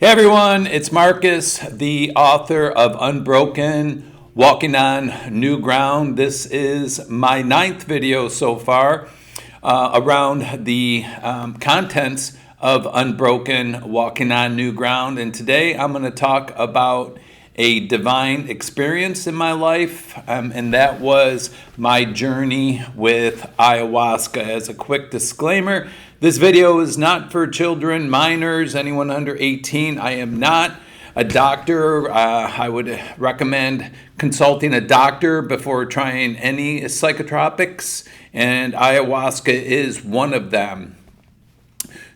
Hey everyone, it's Marcus, the author of Unbroken, Walking on New Ground. This is my 9th video so far around the contents of Unbroken, Walking on New Ground. And today I'm going to talk about a divine experience in my life, and that was my journey with ayahuasca. As a quick disclaimer, this video is not for children, minors, anyone under 18. I am not a doctor. I would recommend consulting a doctor before trying any psychotropics, and ayahuasca is one of them.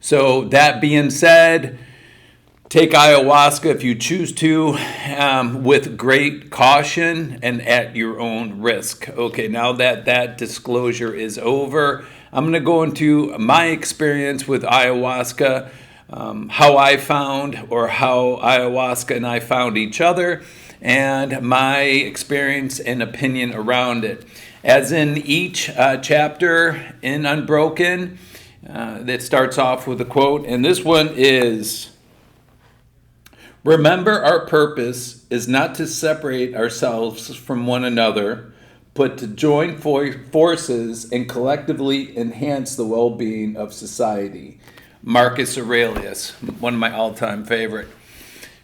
So that being said, take ayahuasca if you choose to, with great caution and at your own risk. Okay, now that that disclosure is over, I'm going to go into my experience with ayahuasca, how I found, or how ayahuasca and I found each other, and my experience and opinion around it. As in each chapter in Unbroken, that starts off with a quote, and this one is, "Remember, our purpose is not to separate ourselves from one another, but to join forces and collectively enhance the well-being of society." Marcus Aurelius, one of my all-time favorite.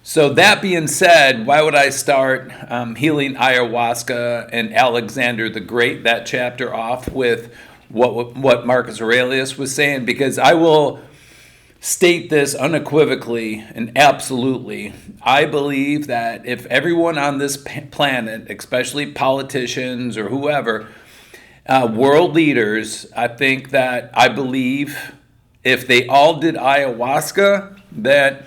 So that being said, why would I start healing ayahuasca and Alexander the Great, that chapter, off with what Marcus Aurelius was saying? Because I will state this unequivocally and absolutely. I believe that if everyone on this planet, especially politicians or whoever, world leaders, I believe if they all did ayahuasca, that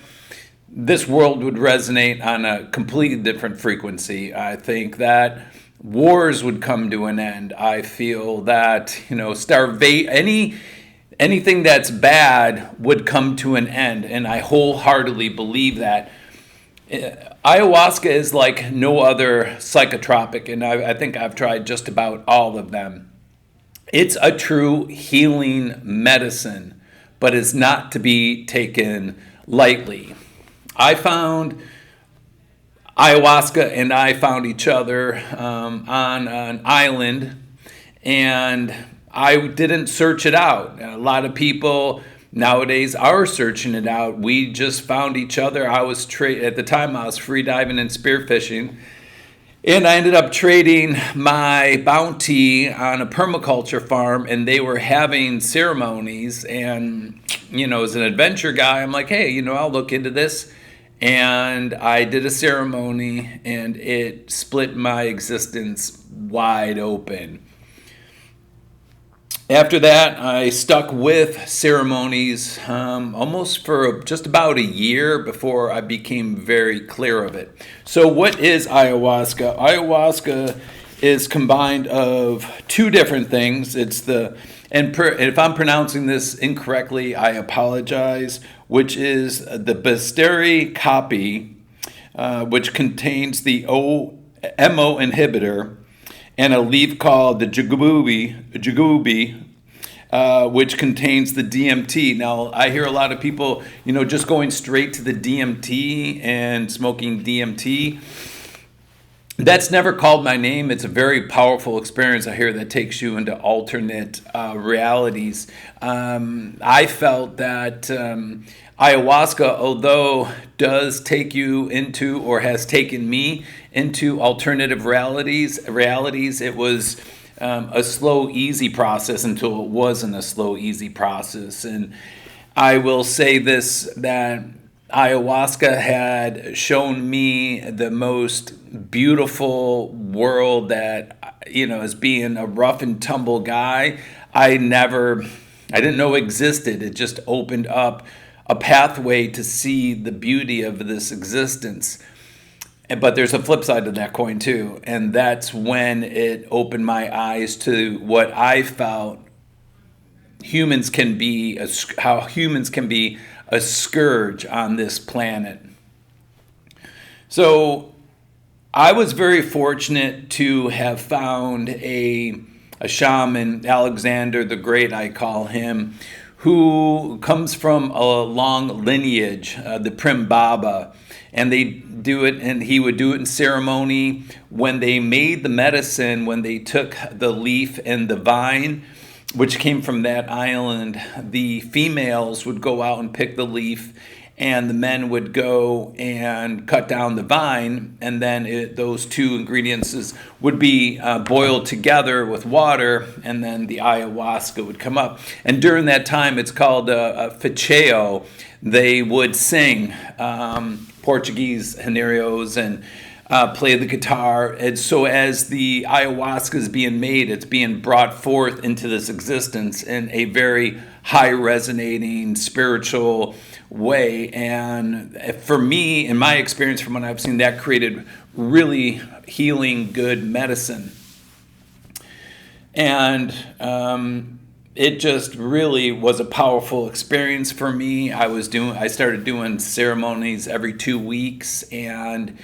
this world would resonate on a completely different frequency. I think that wars would come to an end. I feel that, anything that's bad would come to an end, and I wholeheartedly believe that. Ayahuasca is like no other psychotropic, and I think I've tried just about all of them. It's a true healing medicine, but it's not to be taken lightly. I found ayahuasca and I found each other on an island, and I didn't search it out. A lot of people nowadays are searching it out. We just found each other. At the time I was free diving and spearfishing, and I ended up trading my bounty on a permaculture farm, and they were having ceremonies. And as an adventure guy, I'm like, hey, I'll look into this. And I did a ceremony, and it split my existence wide open. After that, I stuck with ceremonies almost for just about a year before I became very clear of it. So what is ayahuasca? Ayahuasca is combined of two different things. If I'm pronouncing this incorrectly, I apologize, which is the Basteri copy, which contains the MO inhibitor, and a leaf called the Jugubi, which contains the DMT. Now, I hear a lot of people, just going straight to the DMT and smoking DMT. That's never called my name. It's a very powerful experience, I hear, that takes you into alternate realities. I felt that ayahuasca, although does take you into, or has taken me into, alternative realities, it was a slow, easy process until it wasn't a slow, easy process. And I will say this, that ayahuasca had shown me the most beautiful world that, as being a rough and tumble guy, I didn't know existed. It just opened up a pathway to see the beauty of this existence. But there's a flip side to that coin too, and that's when it opened my eyes to what I felt how humans can be a scourge on this planet. So I was very fortunate to have found a shaman, Alexander the Great, I call him, who comes from a long lineage, the Prim Baba, and they do it, and he would do it in ceremony when they made the medicine, when they took the leaf and the vine, which came from that island. The females would go out and pick the leaf, and the men would go and cut down the vine, and then those two ingredients would be boiled together with water, and then the ayahuasca would come up. And during that time, it's called a fecheo. They would sing Portuguese henarios and play the guitar. And so as the ayahuasca is being made, it's being brought forth into this existence in a very high resonating spiritual way. And for me, in my experience from what I've seen, that created really healing good medicine. And it just really was a powerful experience for me. I started doing ceremonies every 2 weeks, and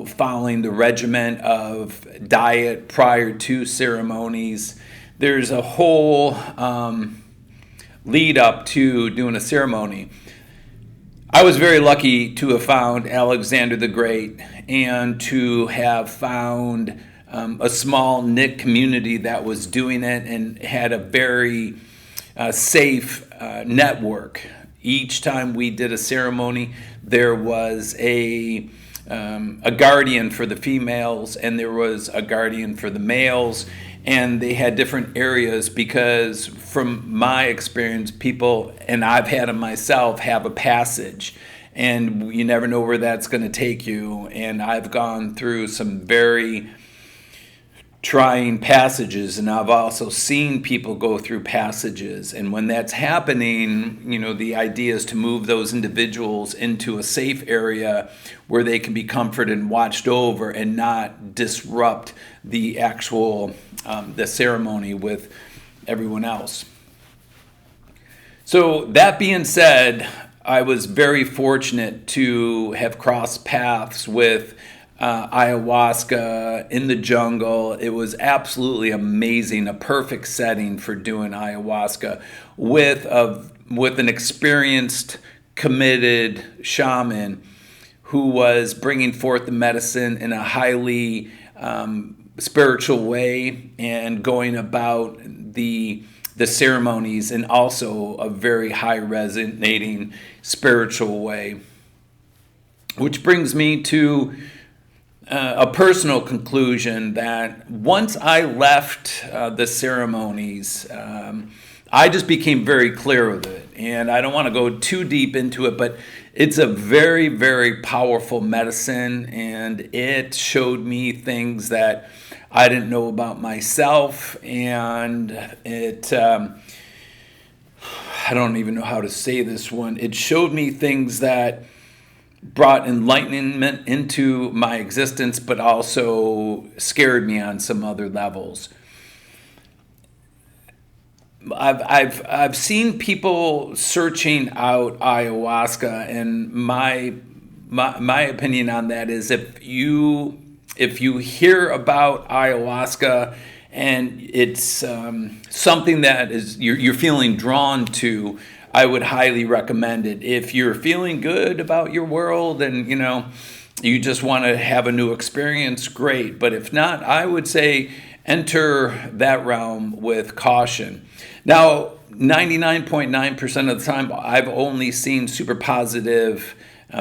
following the regimen of diet prior to ceremonies. There's a whole lead up to doing a ceremony. I was very lucky to have found Alexander the Great and to have found a small knit community that was doing it and had a very safe network. Each time we did a ceremony, there was a guardian for the females, and there was a guardian for the males, and they had different areas because from my experience, people, and I've had them myself, have a passage, and you never know where that's going to take you. And I've gone through some very trying passages, and I've also seen people go through passages. And when that's happening, the idea is to move those individuals into a safe area where they can be comforted and watched over and not disrupt the actual the ceremony with everyone else. So that being said, I was very fortunate to have crossed paths with ayahuasca in the jungle. It was absolutely amazing, a perfect setting for doing ayahuasca with an experienced, committed shaman who was bringing forth the medicine in a highly spiritual way and going about the ceremonies in also a very high resonating spiritual way. Which brings me to a personal conclusion that once I left the ceremonies, I just became very clear with it. And I don't want to go too deep into it, but it's a very, very powerful medicine, and it showed me things that I didn't know about myself, and it, I don't even know how to say this one. It showed me things that brought enlightenment into my existence, but also scared me on some other levels. I've seen people searching out ayahuasca, and my opinion on that is if you hear about ayahuasca and it's something that is you're feeling drawn to, I would highly recommend it. If you're feeling good about your world and you just want to have a new experience, great. But if not, I would say enter that realm with caution. Now, 99.9% of the time, I've only seen super positive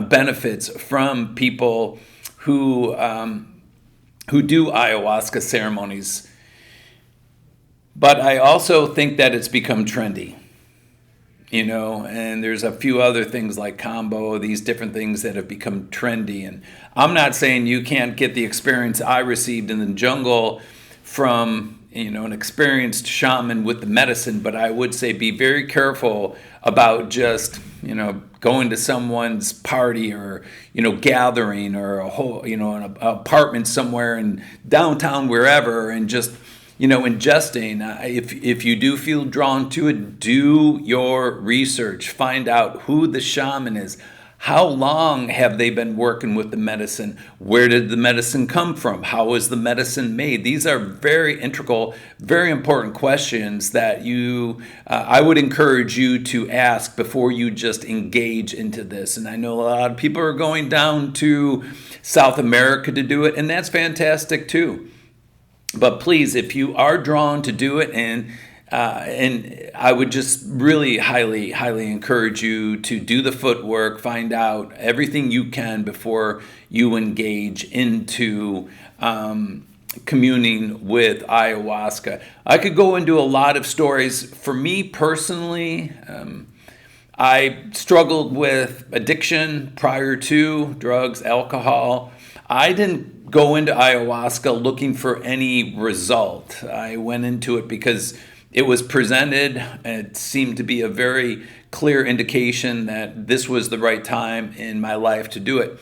benefits from people who do ayahuasca ceremonies. But I also think that it's become trendy. And there's a few other things like combo, these different things that have become trendy. And I'm not saying you can't get the experience I received in the jungle from, an experienced shaman with the medicine, but I would say be very careful about just, going to someone's party or, gathering or a whole, an apartment somewhere in downtown, wherever, and just, ingesting. If you do feel drawn to it, do your research. Find out who the shaman is, How long have they been working with the medicine? Where did the medicine come from? How was the medicine made? These are very integral, very important questions that I would encourage you to ask before you just engage into this. And I know a lot of people are going down to South America to do it, and that's fantastic too. But please, if you are drawn to do it, and I would just really highly, highly encourage you to do the footwork, find out everything you can before you engage into communing with ayahuasca. I could go into a lot of stories. For me personally, I struggled with addiction prior to drugs, alcohol. I didn't go into ayahuasca looking for any result. I went into it because it was presented. It seemed to be a very clear indication that this was the right time in my life to do it.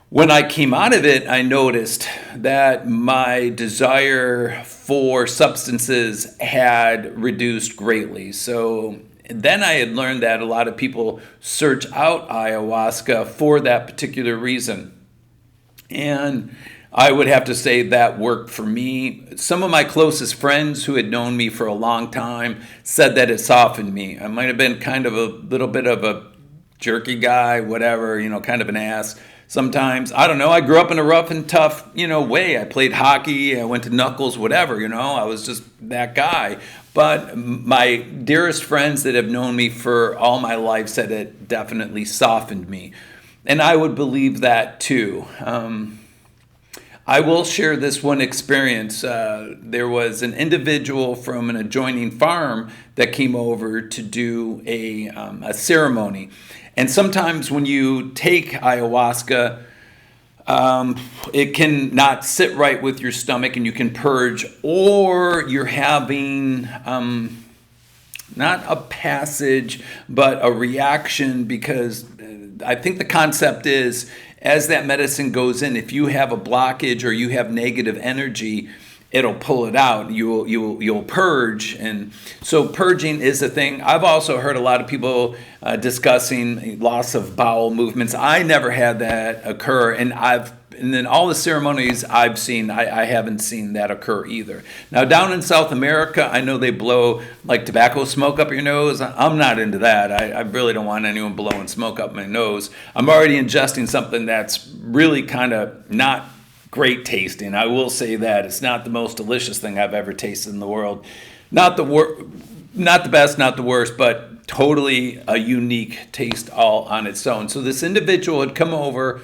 When I came out of it, I noticed that my desire for substances had reduced greatly. So then I had learned that a lot of people search out ayahuasca for that particular reason. And I would have to say that worked for me. Some of my closest friends who had known me for a long time said that it softened me. I might have been kind of a little bit of a jerky guy, whatever, kind of an ass. Sometimes, I don't know, I grew up in a rough and tough, way. I played hockey, I went to Knuckles, whatever, I was just that guy. But my dearest friends that have known me for all my life said it definitely softened me. And I would believe that too. I will share this one experience. There was an individual from an adjoining farm that came over to do a ceremony. And sometimes when you take ayahuasca, it can not sit right with your stomach and you can purge, or you're having not a passage, but a reaction, because I think the concept is, as that medicine goes in, if you have a blockage or you have negative energy, it'll pull it out. You'll purge, and so purging is a thing. I've also heard a lot of people discussing loss of bowel movements. I never had that occur, and then all the ceremonies I've seen, I haven't seen that occur either. Now down in South America, I know they blow like tobacco smoke up your nose. I'm not into that. I really don't want anyone blowing smoke up my nose. I'm already ingesting something that's really kind of not great tasting. I will say that it's not the most delicious thing I've ever tasted in the world. Not the best, not the worst, but totally a unique taste all on its own. So this individual had come over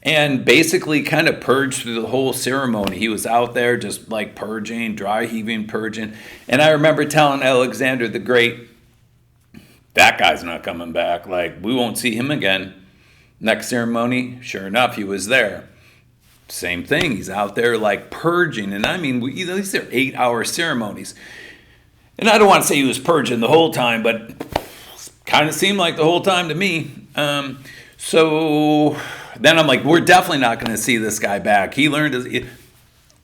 and basically kind of purged through the whole ceremony. He was out there just like purging, dry heaving, purging. And I remember telling Alexander the Great, that guy's not coming back. Like, we won't see him again. Next ceremony, sure enough, he was there. Same thing. He's out there like purging. And I mean, these are 8-hour ceremonies. And I don't want to say he was purging the whole time, but kind of seemed like the whole time to me. So then I'm like, we're definitely not going to see this guy back. He learned.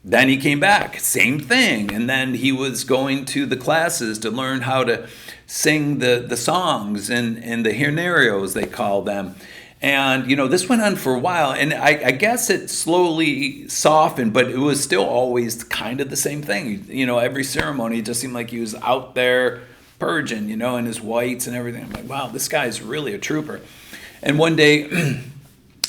Then he came back. Same thing. And then he was going to the classes to learn how to sing the songs and the hernarios, they call them. And, this went on for a while, and I guess it slowly softened, but it was still always kind of the same thing. Every ceremony, it just seemed like he was out there purging, in his whites and everything. I'm like, wow, this guy's really a trooper. And one day,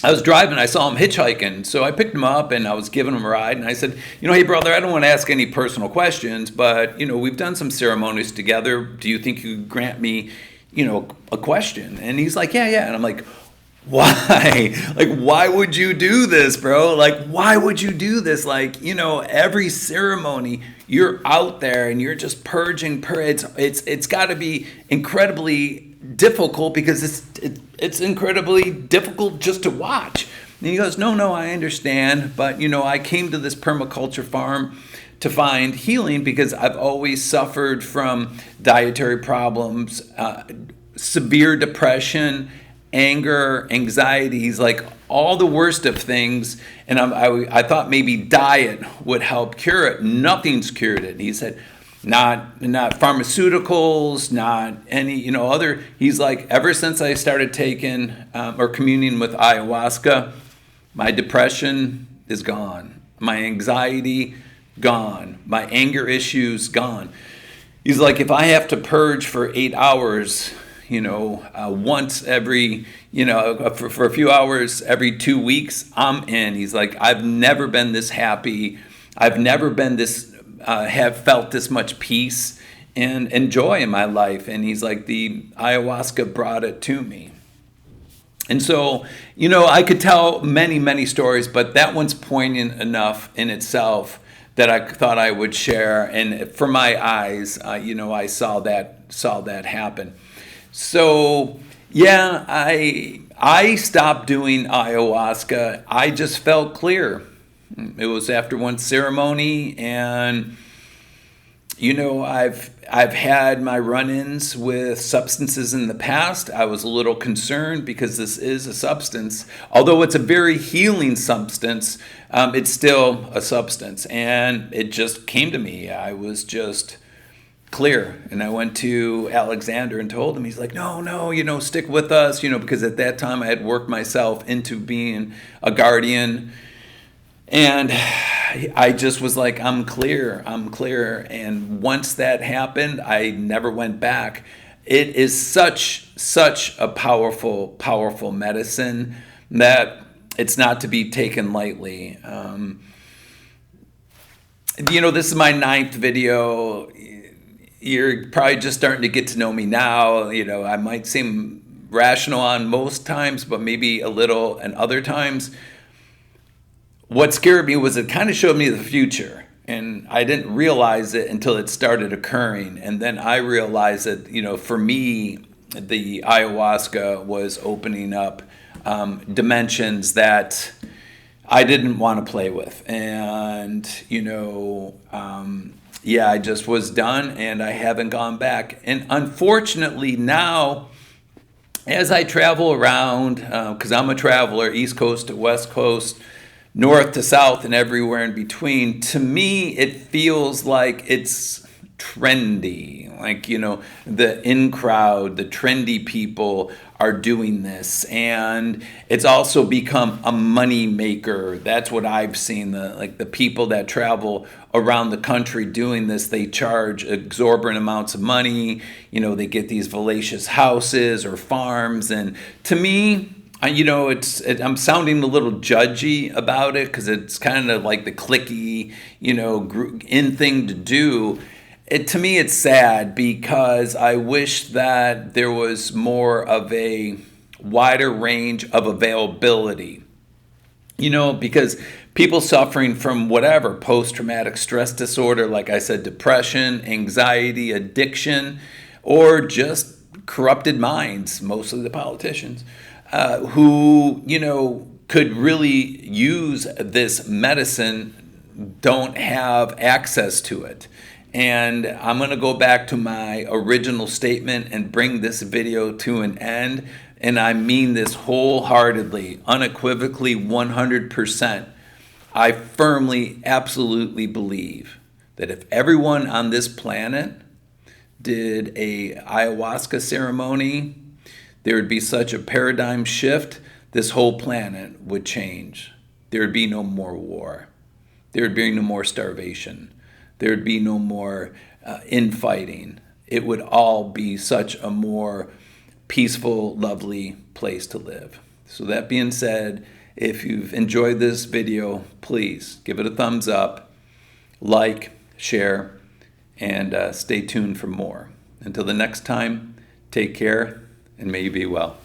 I was driving, I saw him hitchhiking, so I picked him up, and I was giving him a ride, and I said, hey, brother, I don't want to ask any personal questions, but, we've done some ceremonies together. Do you think you could grant me, a question? And he's like, yeah. And I'm like, why? Like, why would you do this, bro? Like, why would you do this? Like, every ceremony, you're out there and you're just purging. It's got to be incredibly difficult because it's incredibly difficult just to watch. And he goes, no, I understand. But, I came to this permaculture farm to find healing because I've always suffered from dietary problems, severe depression, anger, anxieties, like all the worst of things. And I thought maybe diet would help cure it. Nothing's cured it. And he said, not pharmaceuticals, not any, other. He's like, ever since I started taking or communing with ayahuasca, my depression is gone. My anxiety, gone. My anger issues, gone. He's like, if I have to purge for 8 hours, once every, for a few hours every 2 weeks, I'm in. He's like, I've never been this happy. I've never been this, have felt this much peace and joy in my life. And he's like, the ayahuasca brought it to me. And so, I could tell many, many stories, but that one's poignant enough in itself that I thought I would share. And for my eyes, I saw that happen. So, yeah, I stopped doing ayahuasca. I just felt clear. It was after one ceremony, and I've had my run-ins with substances in the past. I was a little concerned because this is a substance. Although it's a very healing substance, it's still a substance. And it just came to me. I was just clear. And I went to Alexander and told him. He's like, no, stick with us, because at that time I had worked myself into being a guardian. And I just was like, I'm clear. And once that happened, I never went back. It is such a powerful, powerful medicine that it's not to be taken lightly. This is my 9th video. You're probably just starting to get to know me now. I might seem rational on most times, but maybe a little and other times. What scared me was it kind of showed me the future, and I didn't realize it until it started occurring. And then I realized that, for me, the ayahuasca was opening up dimensions that I didn't want to play with. And, I just was done, and I haven't gone back. And unfortunately now, as I travel around, because I'm a traveler, East Coast to West Coast, north to south, and everywhere in between, to me, it feels like it's trendy. Like, the in crowd, the trendy people are doing this. And it's also become a money maker. That's what I've seen. The people that travel around the country doing this, they charge exorbitant amounts of money. They get these fallacious houses or farms. And to me, I'm sounding a little judgy about it because it's kind of like the cliquey, in thing to do. To me, it's sad because I wish that there was more of a wider range of availability. Because people suffering from whatever, post-traumatic stress disorder, like I said, depression, anxiety, addiction, or just corrupted minds, mostly the politicians, who, could really use this medicine, don't have access to it. And I'm going to go back to my original statement and bring this video to an end. And I mean this wholeheartedly, unequivocally, 100%. I firmly, absolutely believe that if everyone on this planet did a ayahuasca ceremony, there would be such a paradigm shift, this whole planet would change. There would be no more war. There would be no more starvation. There would be no more infighting. It would all be such a more peaceful, lovely place to live. So that being said, if you've enjoyed this video, please give it a thumbs up, like, share, and stay tuned for more. Until the next time, take care, and may you be well.